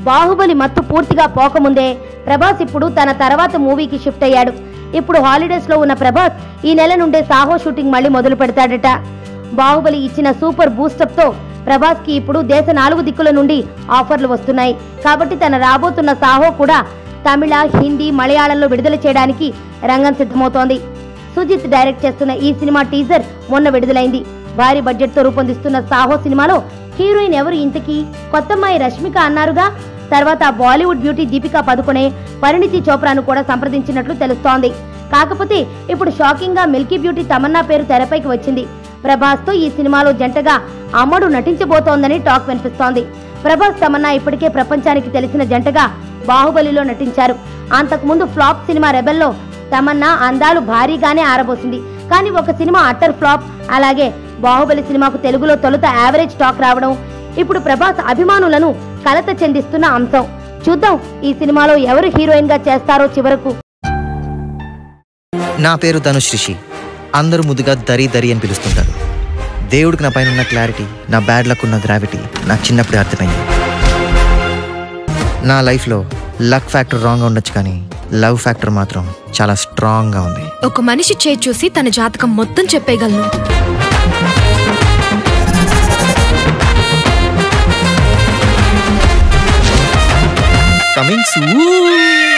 బాహుబలి మత్తు పూర్తిగా పోకముందే ప్రభాస్ ఇప్పుడు తన తర్వాత మూవీకి షిఫ్ట్ అయ్యాడు. ఇప్పుడు హాలిడేస్ లో ఉన్న ప్రభాస్ ఈ నెల నుండే సాహో షూటింగ్ మళ్ళీ మొదలు పెడతాడట. బాహుబలి ఇచ్చిన సూపర్ బూస్టప్ తో ప్రభాస్ కి ఇప్పుడు దేశ 4 దిక్కుల నుండి ఆఫర్లు వస్తున్నాయి. కాబట్టి తన రాబోతున్న సాహో కూడా తమిళ, హిందీ, మలయాళంలో విడుదల చేయడానికి రంగం సిద్ధమవుతోంది. సుజిత్ డైరెక్ట్ చేస్తున్న ఈ సినిమా టీజర్ మొన్న విడుదలైంది. భారీ బడ్జెట్ తో రూపొందిస్తున్న సాహో సినిమాలో హీరోయిన్ ఎవరు ఇంతకీ? కొత్తమ్మాయి రష్మిక అన్నారుగా. తర్వాత బాలీవుడ్ బ్యూటీ దీపికా పదుకొనే పరిణితి చోప్రాను కూడా సంప్రదించినట్లు తెలుస్తోంది. కాకపోతే ఇప్పుడు షాకింగ్ గా మిల్కీ బ్యూటీ తమన్నా పేరు తెరపైకి వచ్చింది. ప్రభాస్ తో ఈ సినిమాలో జంటగా అమ్మడు నటించబోతోందని టాక్ వినిపిస్తోంది. ప్రభాస్ తమన్నా ఇప్పటికే ప్రపంచానికి తెలిసిన జంటగా బాహుబలిలో నటించారు. అంతకుముందు ఫ్లాప్ సినిమా రెబెల్లో తమన్నా అందాలు భారీగానే ఆరబోసింది. కానీ ఒక సినిమా అట్టర్ ఫ్లాప్, అలాగే బాహుబలి సినిమాకు తెలుగులో తొలుత యావరేజ్ టాక్ రావడం ఇప్పుడు ప్రభాస్ అభిమానులను కలత చెందిస్తున్న అంశం. చూద్దాం ఈ సినిమాలో ఎవరు హీరోయిన్ గా చేస్తారో చివరకు. నా పేరు ధనుష్ రిషి. అందరూ ముద్దుగా దరి దరి అని పిలుస్తుంటారు. దేవుడికి నా పైన ఉన్న క్లారిటీ, నా బ్యాడ్ లక్ ఉన్న గ్రావిటీ నాకు చిన్నప్పుడే అర్థమైంది. నా లైఫ్లో లక్ ఫ్యాక్టర్ రాంగ్గా ఉండొచ్చు, కానీ లవ్ ఫ్యాక్టర్ మాత్రం చాలా స్ట్రాంగ్గా ఉంది. ఒక మనిషి చేయి చూసి తన జాతకం మొత్తం చెప్పేయగలను. Coming soon.